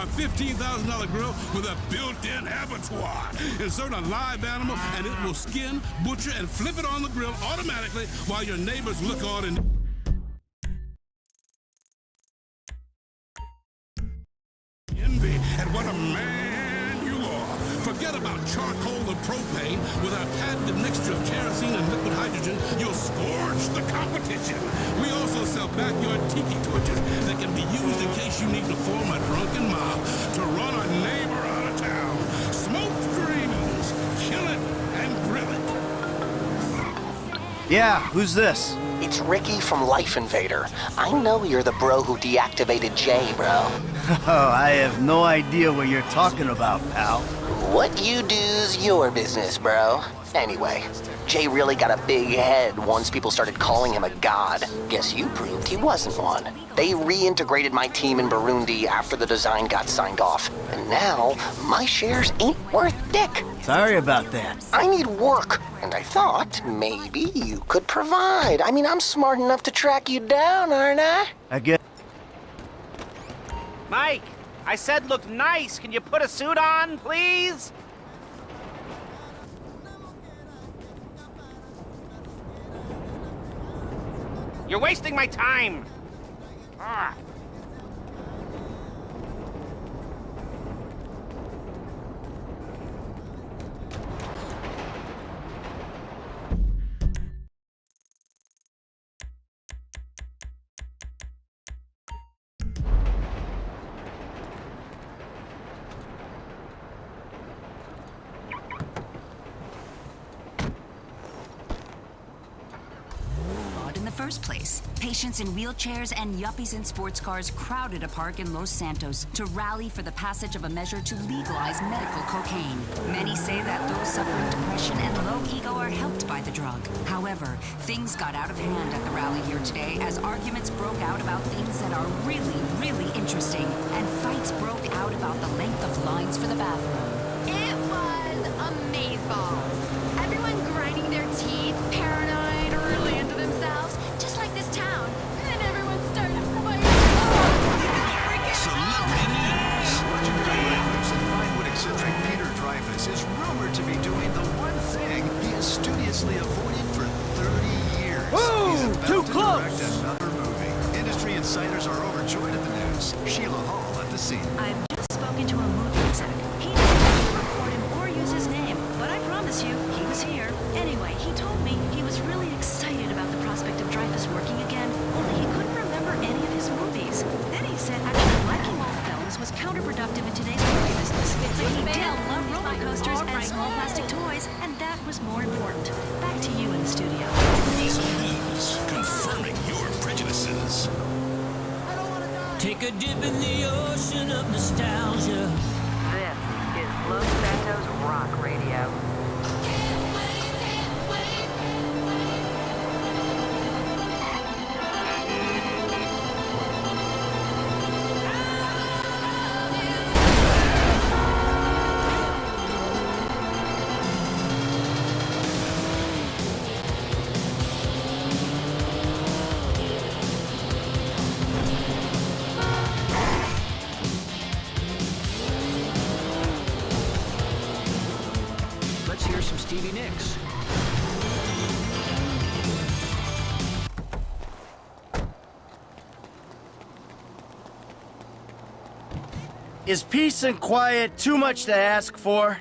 our $15,000 grill with a built-in abattoir. Insert a live animal and it will skin, butcher, and flip it on the grill automatically while your neighbors look on and envy at what a man you are. Forget about charcoal or propane. With our patented mixture of kerosene and liquid hydrogen, you'll scorch the competition. We also sell backyard tiki torches that can be used in case you need to form a drunken mob to run a neighbor out of town. Smoked dreams, kill it and grill it. Yeah, who's this? It's Ricky from Life Invader. I know you're the bro who deactivated Jay, bro. Oh, I have no idea what you're talking about, pal. What you do's your business, bro. Anyway, Jay really got a big head once people started calling him a god. Guess you proved he wasn't one. They reintegrated my team in Burundi after the design got signed off. And now, my shares ain't worth dick. Sorry about that. I need work, and I thought maybe you could provide. I mean, I'm smart enough to track you down, aren't I? I guess. Mike, I said look nice. Can you put a suit on, please? You're wasting my time. Ah. First place. Patients in wheelchairs and yuppies in sports cars crowded a park in Los Santos to rally for the passage of a measure to legalize medical cocaine. Many say that those suffering depression and low ego are helped by the drug. However, things got out of hand at the rally here today as arguments broke out about things that are really, really interesting, and fights broke out about the length of lines for the bathroom. It was amazeballs. Everyone grinding their teeth, paranoid, really into themselves, just like this town. And then everyone started fighting. Celebrity news. Legendary actress and Vinewood eccentric Peter Dreyfuss is rumored to be doing the one thing he has studiously avoided for 30 years. Whoa, He's about too to close. direct another movie. Industry insiders are overjoyed at the news. Sheila Hall at the scene. I've just spoken to a movie exec. He didn't record him or use his name, but I promise you, he was here. Anyway, he told me he was really excited about the prospect of Dreyfuss working again, only he couldn't remember any of his movies. Then he said actually liking old films was counterproductive in today's movie business. But he did love roller coasters and small plastic toys, and that was more important. Back to you in the studio. Some news confirming your prejudices. Take a dip in the ocean of nostalgia. This is Los Santos Rock Radio. Let's hear some Stevie Nicks. Is peace and quiet too much to ask for?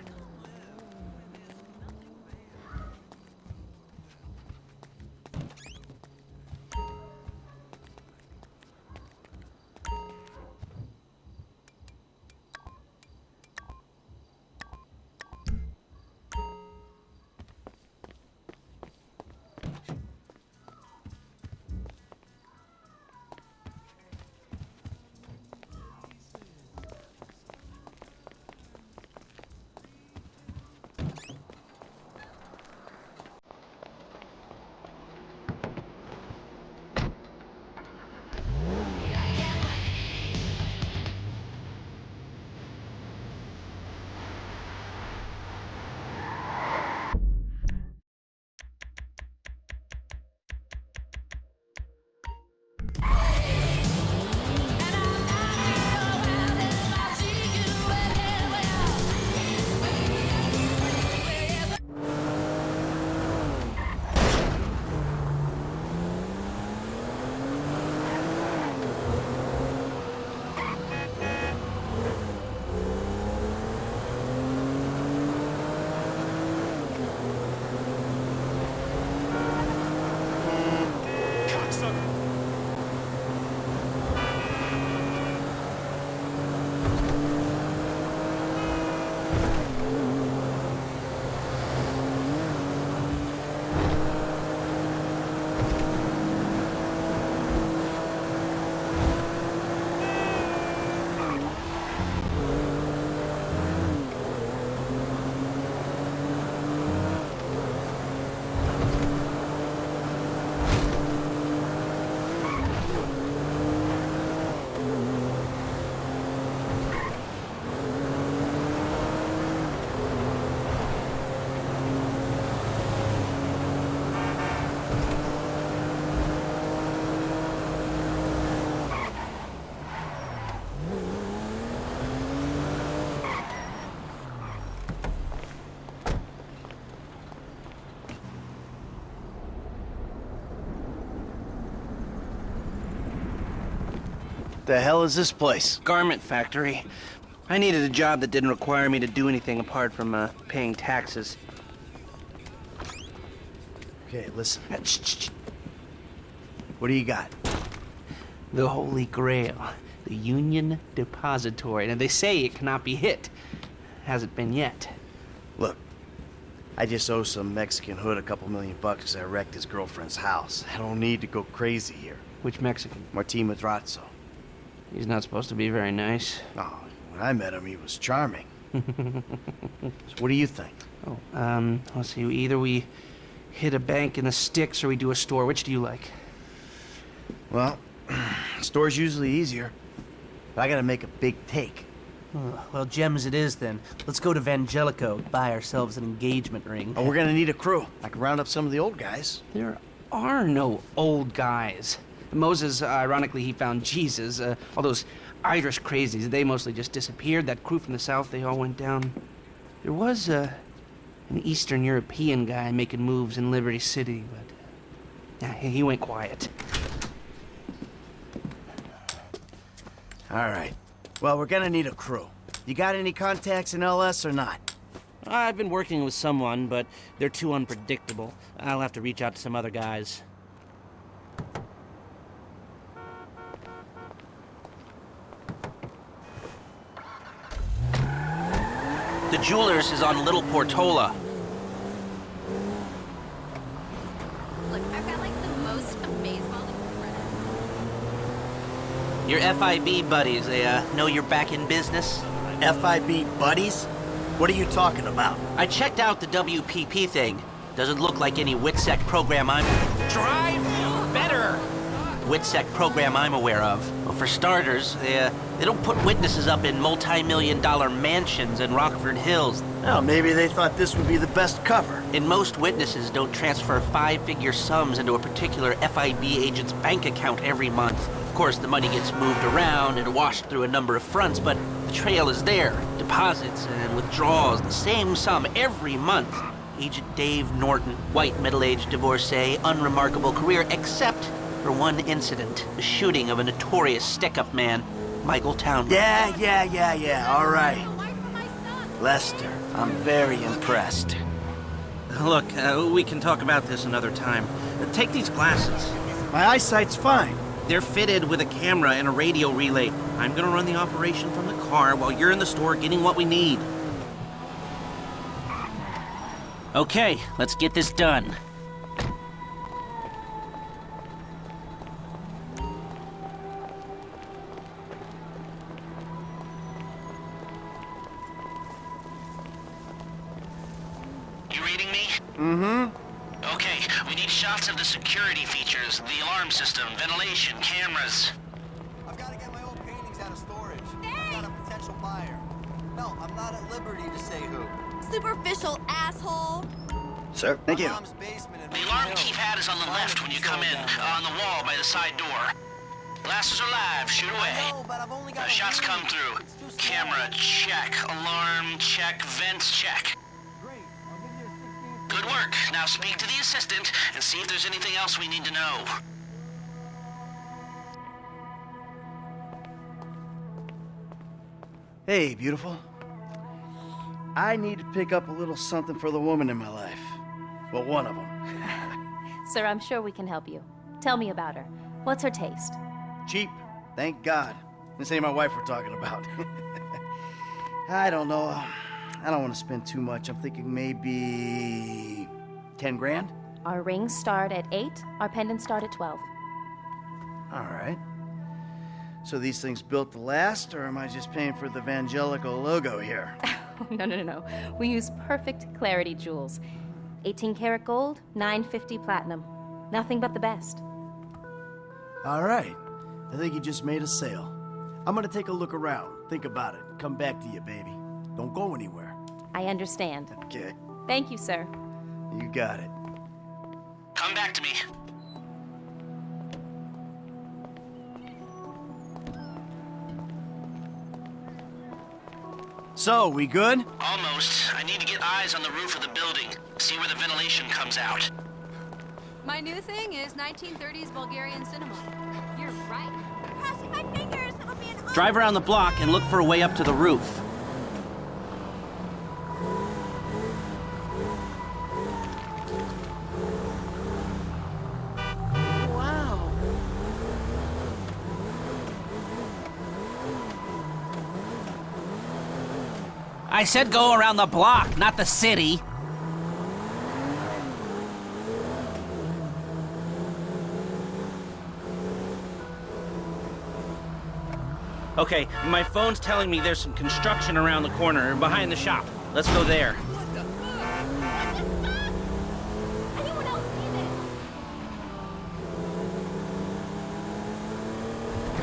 The hell is this place? Garment factory. I needed a job that didn't require me to do anything apart from paying taxes. Okay, listen. What do you got? The Holy Grail. The Union Depository. Now, they say it cannot be hit. Hasn't been yet. Look, I just owe some Mexican hood a couple $1 million because I wrecked his girlfriend's house. I don't need to go crazy here. Which Mexican? Martin Madrazo. He's not supposed to be very nice. Oh, when I met him, he was charming. So what do you think? Oh, let's see. Either we hit a bank in the sticks or we do a store. Which do you like? Well, store's usually easier, but I gotta make a big take. Well, gems it is then. Let's go to Vangelico, buy ourselves an engagement ring. Oh, we're gonna need a crew. I can round up some of the old guys. There are no old guys. Moses, ironically, he found Jesus. All those Irish crazies, they mostly just disappeared. That crew from the south, they all went down. There was an Eastern European guy making moves in Liberty City, but he went quiet. All right. Well, we're gonna need a crew. You got any contacts in LS or not? I've been working with someone, but they're too unpredictable. I'll have to reach out to some other guys. The jeweler's is on Little Portola. Look, I've got like the most amazeballing friends. Your FIB buddies, they know you're back in business? FIB buddies? What are you talking about? I checked out the WPP thing. Doesn't look like any WITSEC program I'm... Drive better! WITSEC program I'm aware of. Well, for starters, they don't put witnesses up in multi-million-dollar mansions in Rockford Hills. Oh, maybe they thought this would be the best cover. And most witnesses don't transfer five-figure sums into a particular FIB agent's bank account every month. Of course, the money gets moved around and washed through a number of fronts, but the trail is there. Deposits and withdrawals, the same sum every month. Agent Dave Norton, white middle-aged divorcee, unremarkable career, except for one incident, the shooting of a notorious stick-up man, Michael Townley. Yeah, all right. Lester, I'm very impressed. Look, we can talk about this another time. Take these glasses. My eyesight's fine. They're fitted with a camera and a radio relay. I'm gonna run the operation from the car while you're in the store getting what we need. Okay, let's get this done. You reading me? Mm-hmm. Okay, we need shots of the security features, the alarm system, ventilation, cameras. I've got to get my old paintings out of storage. I've got a potential buyer. No, I'm not at liberty to say who. Superficial asshole. Sir, thank you. Mom's basement in The alarm keypad is on the left when you come in, on the wall by the side door. Glasses are live, shoot away. No, but I've only got Shots come through. Camera, check. Alarm, check. Vents, check. Good work. Now speak to the assistant and see if there's anything else we need to know. Hey, beautiful. I need to pick up a little something for the woman in my life. Well, one of them. Sir, I'm sure we can help you. Tell me about her. What's her taste? Cheap, thank God. This ain't my wife we're talking about. I don't know. I don't want to spend too much. I'm thinking maybe 10 grand? Our rings start at 8, our pendants start at 12. All right. So these things built to last, or am I just paying for the Vangelico logo here? No. We use perfect clarity jewels. 18 karat gold, 950 platinum. Nothing but the best. All right. I think you just made a sale. I'm gonna take a look around, think about it, come back to you, baby. Don't go anywhere. I understand. Okay. Thank you, sir. You got it. Come back to me. So, we good? Almost. I need to get eyes on the roof of the building. See where the ventilation comes out. My new thing is 1930s Bulgarian cinema. You're right. Crossing my fingers. Drive around the block and look for a way up to the roof. Wow. I said go around the block, not the city. Okay, my phone's telling me there's some construction around the corner behind the shop. Let's go there. Anyone else see this?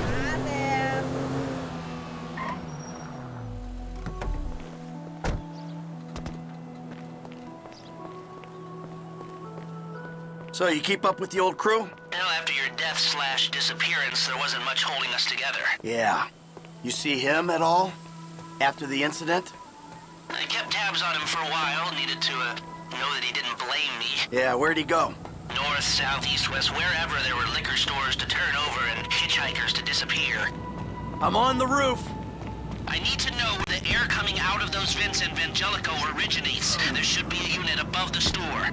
Hi there. So, you keep up with the old crew? Well, after your death/disappearance, there wasn't much holding us together. Yeah. You see him at all? After the incident? I kept tabs on him for a while, needed to know that he didn't blame me. Yeah, where'd he go? North, south, east, west, wherever there were liquor stores to turn over and hitchhikers to disappear. I'm on the roof. I need to know where the air coming out of those vents in Vangelico originates. There should be a unit above the store.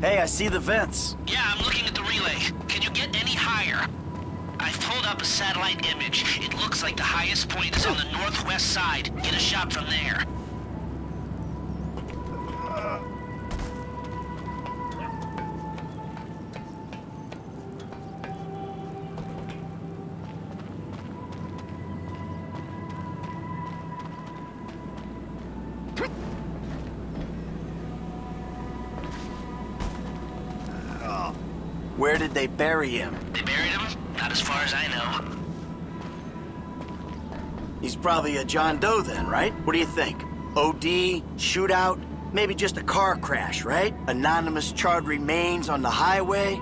Hey, I see the vents. Yeah, I'm looking at the relay. Can you get any higher? I've pulled up a satellite image. It looks like the highest point is on the northwest side. Get a shot from there. Where did they bury him? They buried him? Not as far as I know. He's probably a John Doe then, right? What do you think? OD, shootout, maybe just a car crash, right? Anonymous charred remains on the highway.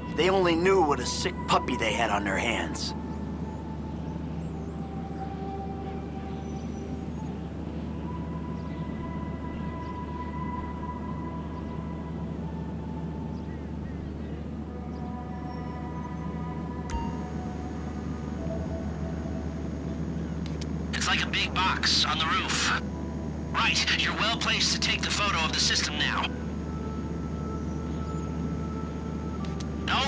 If they only knew what a sick puppy they had on their hands. It's like a big box on the roof. Right, you're well placed to take the photo of the system now. No,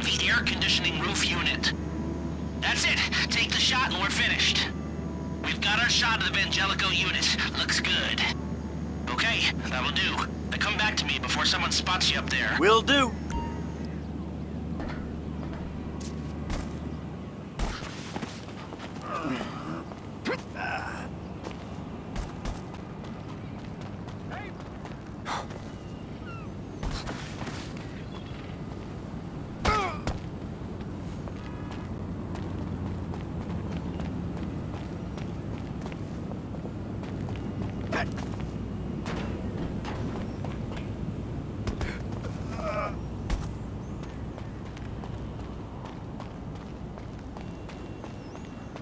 the air conditioning roof unit. That's it. Take the shot and we're finished. We've got our shot of the Vangelico unit. Looks good. Okay, that'll do. Now come back to me before someone spots you up there. Will do.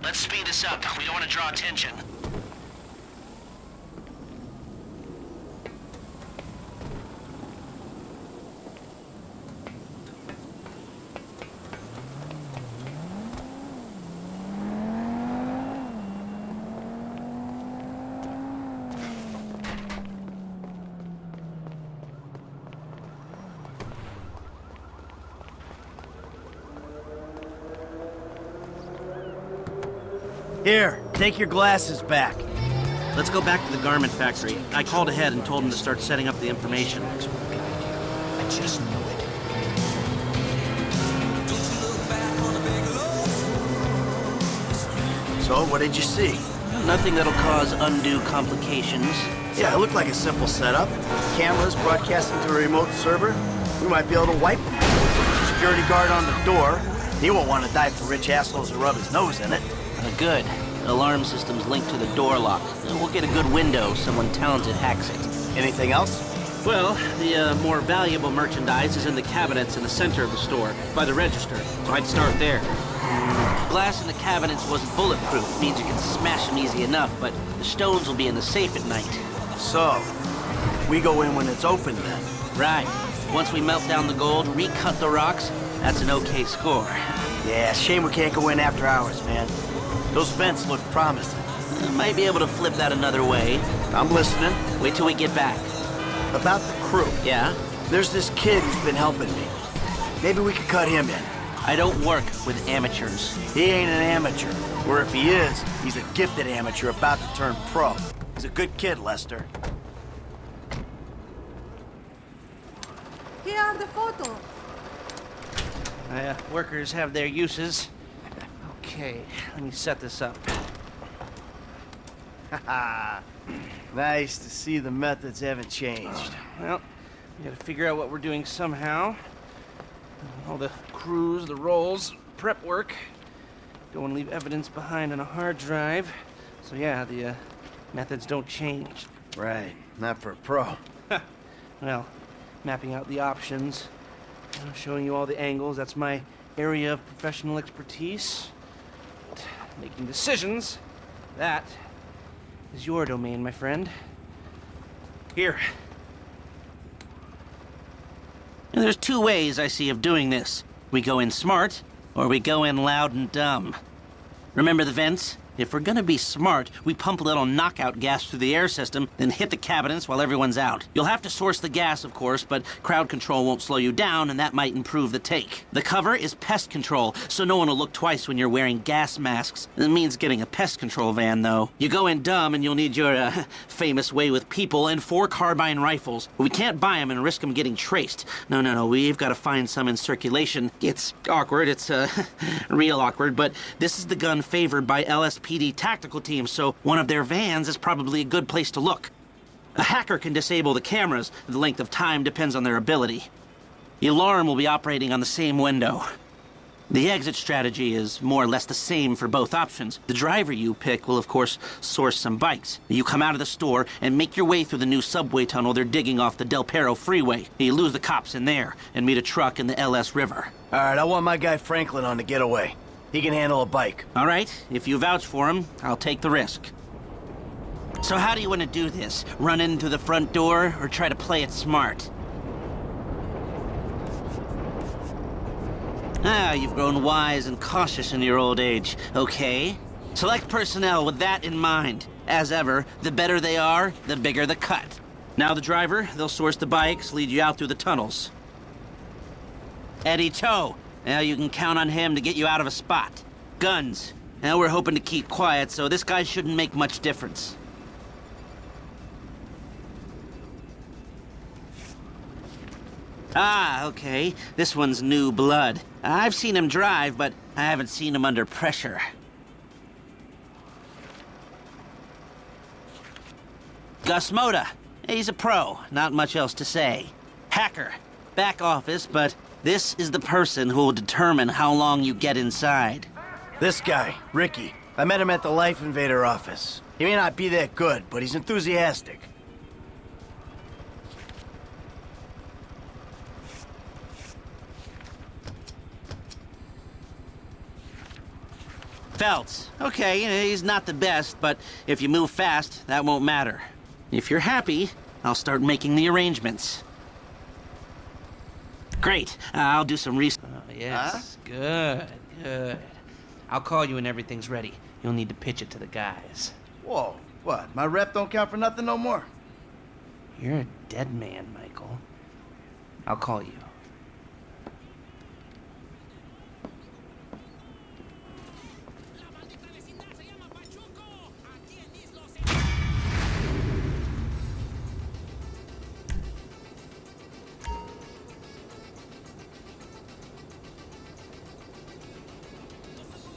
Let's speed this up. We don't want to draw attention. Here, take your glasses back. Let's go back to the garment factory. I called ahead and told him to start setting up the information. I just know it. So, what did you see? Nothing that'll cause undue complications. Yeah, it looked like a simple setup. Cameras broadcasting to a remote server. We might be able to wipe them. Security guard on the door. He won't want to die for rich assholes who rub his nose in it. Good. Alarm system's linked to the door lock. We'll get a good window. Someone talented hacks it. Anything else? Well, the more valuable merchandise is in the cabinets in the center of the store, by the register. So I'd start there. Glass in the cabinets wasn't bulletproof. Means you can smash them easy enough, but the stones will be in the safe at night. So, we go in when it's open then. Right. Once we melt down the gold, recut the rocks, that's an okay score. Yeah, shame we can't go in after hours, man. Those vents look promising. Might be able to flip that another way. I'm listening. Wait till we get back. About the crew. Yeah? There's this kid who's been helping me. Maybe we could cut him in. I don't work with amateurs. He ain't an amateur. Or if he is, he's a gifted amateur about to turn pro. He's a good kid, Lester. Here are the photos. Workers have their uses. Okay, let me set this up. Haha. Nice to see the methods haven't changed. Well, we gotta figure out what we're doing somehow. All the crews, the rolls, prep work. Don't want to leave evidence behind on a hard drive. So yeah, the methods don't change. Right, not for a pro. Well, mapping out the options, showing you all the angles, that's my area of professional expertise. Making decisions, that is your domain, my friend. Here. And there's two ways I see of doing this. We go in smart, or we go in loud and dumb. Remember the vents? If we're gonna be smart, we pump a little knockout gas through the air system, then hit the cabinets while everyone's out. You'll have to source the gas, of course, but crowd control won't slow you down, and that might improve the take. The cover is pest control, so no one will look twice when you're wearing gas masks. It means getting a pest control van, though. You go in dumb, and you'll need your, famous way with people and 4 carbine rifles. We can't buy them and risk them getting traced. No, we've got to find some in circulation. It's awkward, it's, real awkward, but this is the gun favored by LSPD tactical team, so one of their vans is probably a good place to look. A hacker can disable the cameras. The length of time depends on their ability. The alarm will be operating on the same window. The exit strategy is more or less the same for both options. The driver you pick will, of course, source some bikes. You come out of the store and make your way through the new subway tunnel they're digging off the Del Perro freeway. You lose the cops in there and meet a truck in the LS River. All right, I want my guy Franklin on the getaway. He can handle a bike. All right, if you vouch for him, I'll take the risk. So how do you want to do this? Run in through the front door or try to play it smart? You've grown wise and cautious in your old age. Okay. Select personnel with that in mind. As ever, the better they are, the bigger the cut. Now the driver, they'll source the bikes, lead you out through the tunnels. Eddie Toe. Now you can count on him to get you out of a spot. Guns. Now we're hoping to keep quiet, so this guy shouldn't make much difference. Okay. This one's new blood. I've seen him drive, but I haven't seen him under pressure. Gus Moda. He's a pro. Not much else to say. Hacker. Back office, but this is the person who will determine how long you get inside. This guy, Ricky. I met him at the Life Invader office. He may not be that good, but he's enthusiastic. Feltz. Okay, he's not the best, but if you move fast, that won't matter. If you're happy, I'll start making the arrangements. Great. I'll do some research. Oh, yes. Huh? Good. I'll call you when everything's ready. You'll need to pitch it to the guys. Whoa, what? My rep don't count for nothing no more? You're a dead man, Michael. I'll call you.